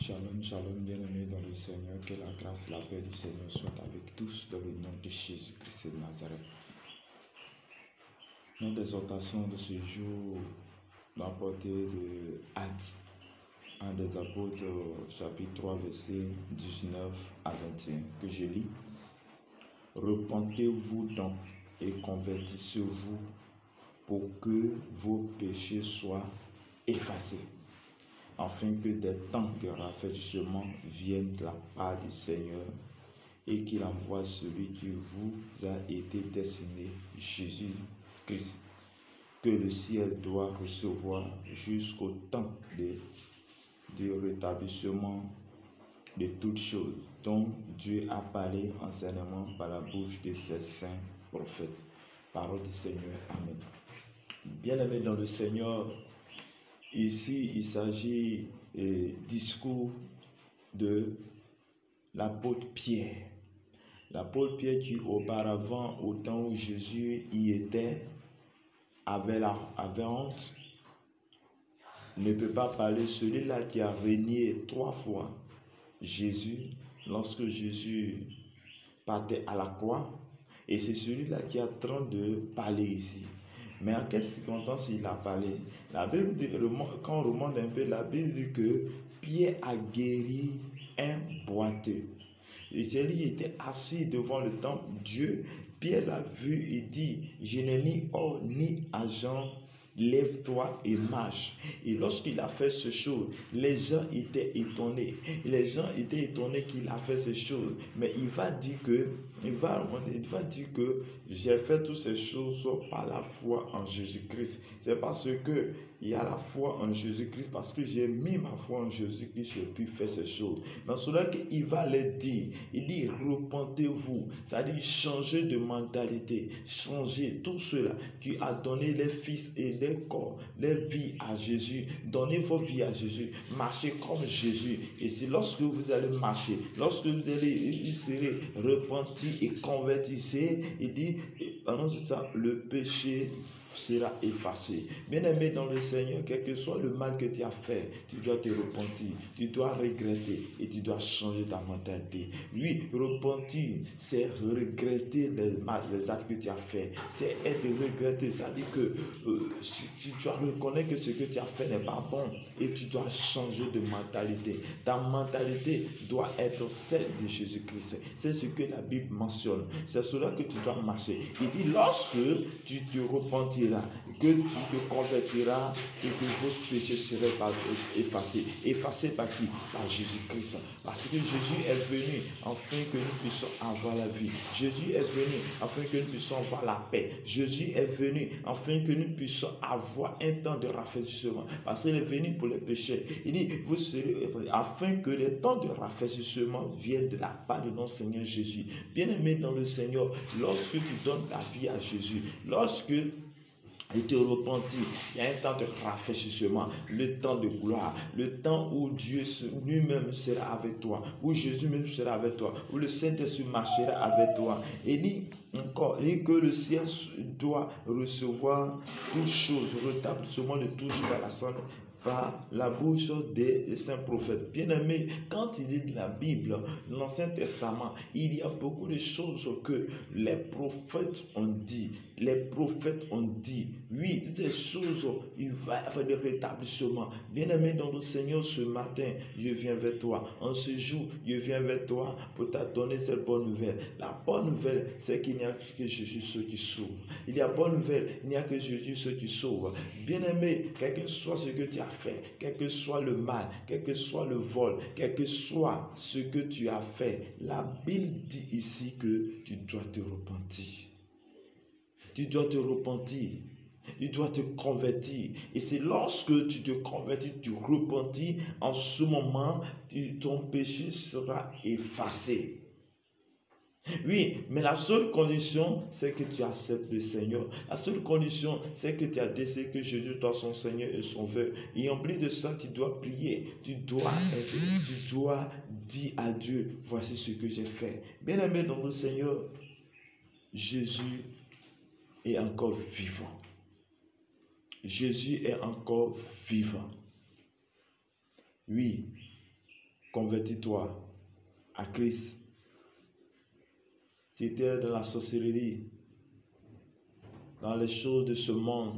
Shalom, shalom, bien-aimés dans le Seigneur, que la grâce, la paix du Seigneur soit avec tous dans le nom de Jésus-Christ de Nazareth. Notre exhortation de ce jour va porter de Actes 1 des apôtres, chapitre 3, versets 19 à 21, que je lis. Repentez-vous donc et convertissez-vous pour que vos péchés soient effacés, afin que des temps de rafraîchissement viennent de la part du Seigneur et qu'il envoie celui qui vous a été destiné, Jésus-Christ, que le ciel doit recevoir jusqu'au temps du rétablissement de toutes choses dont Dieu a parlé anciennement par la bouche de ses saints prophètes. Parole du Seigneur. Amen. Bien-aimés dans le Seigneur, ici, il s'agit du discours de l'apôtre Pierre. L'apôtre Pierre qui auparavant, au temps où Jésus y était, avait honte, ne peut pas parler. Celui-là qui a renié 3 fois Jésus, lorsque Jésus partait à la croix, et c'est celui-là qui est en train de parler ici. Mais en quelles circonstances il a parlé? La Bible dit, quand on remonte un peu, la Bible dit que Pierre a guéri un boiteux. Et celui qui était assis devant le temple, Dieu, Pierre l'a vu et dit, je n'ai ni or ni argent, lève-toi et marche. Et lorsqu'il a fait ces choses, les gens étaient étonnés. Les gens étaient étonnés qu'il a fait ces choses. Mais il va dire que j'ai fait toutes ces choses par la foi en Jésus-Christ. C'est parce que il y a la foi en Jésus-Christ, parce que j'ai mis ma foi en Jésus-Christ, j'ai pu faire ces choses. Dans cela qu'il va les dire, il dit repentez-vous, c'est-à-dire changer de mentalité, changer tout cela qui a donné les fils et les corps, les vies à Jésus, donnez vos vies à Jésus, marchez comme Jésus. Et c'est lorsque vous allez marcher, lorsque vous serez repentis et convertissez, il dit, pendant ce temps, le péché sera effacé. Bien-aimé dans le Seigneur, quel que soit le mal que tu as fait, tu dois te repentir, tu dois regretter et tu dois changer ta mentalité. Oui, repentir, c'est regretter les actes que tu as fait. C'est être regretter, c'est-à-dire que tu dois reconnaître que ce que tu as fait n'est pas bon et tu dois changer de mentalité. Ta mentalité doit être celle de Jésus-Christ. C'est ce que la Bible mentionne. C'est cela que tu dois marcher. Il dit, lorsque tu te repentiras, que tu te convertiras et que vos péchés seraient effacés. Effacés par qui? Par Jésus-Christ. Parce que Jésus est venu afin que nous puissions avoir la vie. Jésus est venu afin que nous puissions avoir la paix. Jésus est venu afin que nous puissions avoir un temps de rafraîchissement. Parce qu'il est venu pour les péchés. Il dit, vous serez afin que les temps de rafraîchissement viennent de la part de notre Seigneur Jésus. Bien-aimé dans le Seigneur, lorsque tu donnes ta vie à Jésus, lorsque et te repentir, il y a un temps de rafraîchissement, le temps de gloire, le temps où Dieu lui-même sera avec toi, où Jésus même sera avec toi, où le Saint-Esprit marchera avec toi. Et dit encore, que le ciel doit recevoir toutes choses, rétablissement de toutes choses à la santé, par la bouche des saints prophètes. Bien-aimés, quand il lit la Bible, l'Ancien Testament, il y a beaucoup de choses que les prophètes ont dit. Les prophètes ont dit, oui, ces choses, il va y avoir des rétablissements. Bien-aimé dans le Seigneur, ce matin, je viens vers toi. En ce jour, je viens vers toi pour te donner cette bonne nouvelle. La bonne nouvelle, c'est qu'il n'y a que Jésus ceux qui sauvent. Il y a bonne nouvelle, il n'y a que Jésus ceux qui sauvent. Bien-aimé, quel que soit ce que tu as fait, quel que soit le mal, quel que soit le vol, quel que soit ce que tu as fait, la Bible dit ici que tu dois te repentir. Tu dois te repentir. Tu dois te convertir. Et c'est lorsque tu te convertis, tu repentis, en ce moment, ton péché sera effacé. Oui, mais la seule condition, c'est que tu acceptes le Seigneur. La seule condition, c'est que tu as décidé que Jésus soit son Seigneur et son Sauveur. Et en plus de ça, tu dois prier. Tu dois dire à Dieu, voici ce que j'ai fait. Bien-aimé dans le Seigneur, Jésus est encore vivant. Jésus est encore vivant. Oui, Convertis-toi à Christ. Tu étais dans la sorcellerie, dans les choses de ce monde.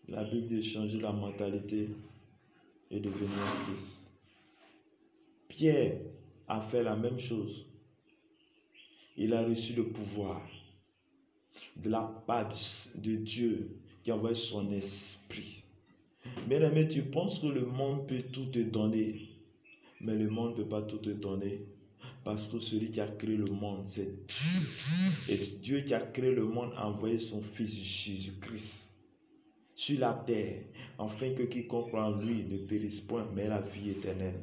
La Bible dit de changer la mentalité et de venir à Christ. Pierre a fait la même chose. Il a reçu le pouvoir de la part de Dieu qui a envoyé son esprit. Bien-aimé, tu penses que le monde peut tout te donner, mais le monde ne peut pas tout te donner. Parce que celui qui a créé le monde, c'est Dieu. Et Dieu qui a créé le monde a envoyé son Fils Jésus-Christ sur la terre, afin que quiconque croit en lui ne périsse point, mais la vie éternelle.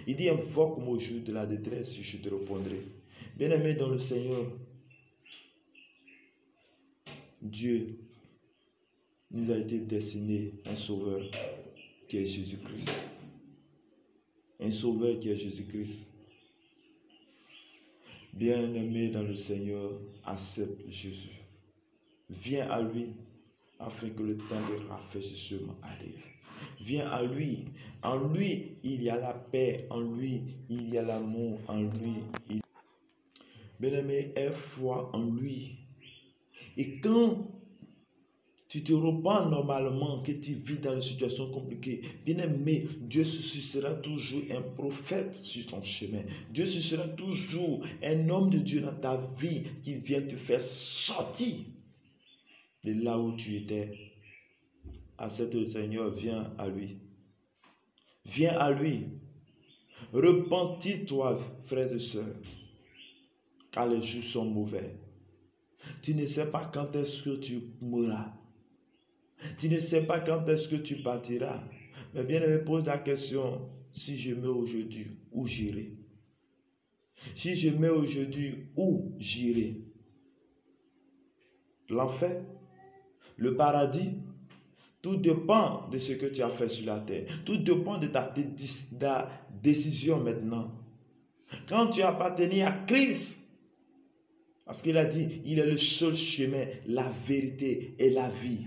Il dit, invoque-moi au jour de la détresse, je te répondrai. Bien-aimé dans le Seigneur, Dieu nous a été destiné un sauveur qui est Jésus-Christ. Un sauveur qui est Jésus-Christ. Bien-aimé dans le Seigneur, accepte Jésus. Viens à lui afin que le temps de rafraîchissement arrive. Viens à lui. En lui, il y a la paix. En lui, il y a l'amour. En lui, Bien-aimé, aie foi en lui. Et quand tu te repens normalement, que tu vis dans une situation compliquée, bien-aimé, Dieu suscitera toujours un prophète sur ton chemin. Dieu suscitera toujours un homme de Dieu dans ta vie qui vient te faire sortir de là où tu étais. Accepte le Seigneur, viens à lui. Viens à lui. Repentis-toi, frères et sœurs, car les jours sont mauvais. Tu ne sais pas quand est-ce que tu mourras. Tu ne sais pas quand est-ce que tu partiras. Mais bien, me pose la question, si je meurs aujourd'hui, où j'irai? Si je meurs aujourd'hui, où j'irai? L'enfer? Le paradis? Tout dépend de ce que tu as fait sur la terre. Tout dépend de ta décision maintenant. Quand tu appartenais à Christ, parce qu'il a dit, il est le seul chemin, la vérité et la vie.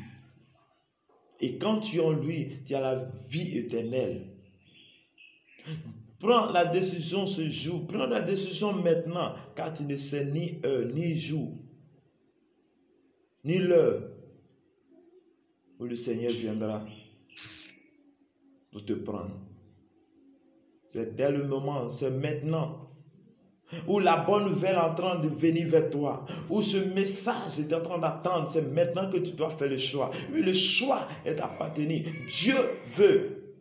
Et quand tu es en lui, tu as la vie éternelle. Prends la décision ce jour, prends la décision maintenant, car tu ne sais ni heure, ni jour, ni l'heure où le Seigneur viendra pour te prendre. C'est dès le moment, c'est maintenant, où la bonne nouvelle est en train de venir vers toi, où ce message est en train d'attendre, c'est maintenant que tu dois faire le choix. Oui, le choix est d'appartenir. Dieu veut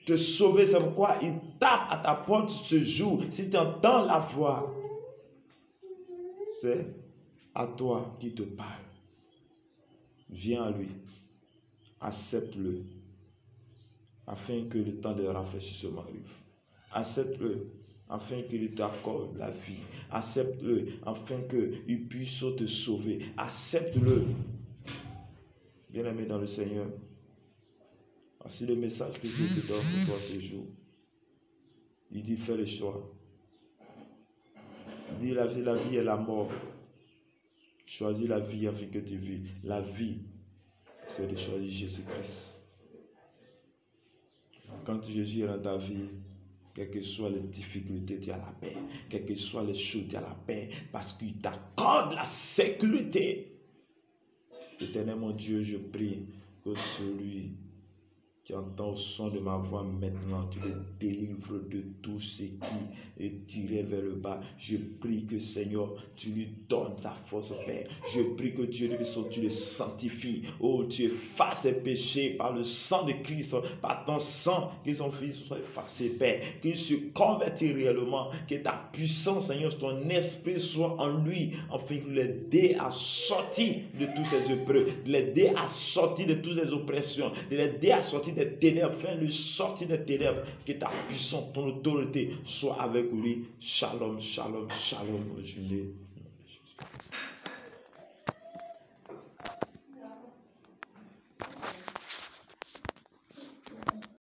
te sauver, c'est pourquoi il tape à ta porte ce jour. Si tu entends la voix, c'est à toi qui te parle. Viens à lui, accepte-le, afin que le temps de rafraîchissement arrive. Accepte-le, afin qu'il t'accorde la vie. Accepte-le, afin qu'il puisse te sauver. Accepte-le. Bien-aimé dans le Seigneur, voici le message que Dieu te donne pour toi ce jour. Il dit, fais le choix. Il dit, la vie et la mort. Choisis la vie afin que tu vis. La vie, c'est de choisir Jésus-Christ. Quand Jésus est dans ta vie, quelles que soient les difficultés, tu as la paix. Quelles que soient les choses, tu as la paix. Parce qu'il t'accorde la sécurité. Éternel mon Dieu, je prie que celui qui entend le son de ma voix maintenant, tu le délivres de tout ce qui est tiré vers le bas. Je prie que Seigneur, tu lui donnes sa force, Père. Je prie que Dieu, tu le sanctifies. Oh, tu effaces ses péchés par le sang de Christ, par ton sang, que son Fils soit effacé, Père. Qu'il se convertit réellement, que ta puissance, Seigneur, ton esprit soit en lui, afin de l'aider à sortir de toutes ces épreuves, de l'aider à sortir de toutes ces oppressions, de l'aider à sortir des ténèbres, afin de sortir des ténèbres, que ta puissance, ton autorité soit avec lui. Shalom, shalom, shalom.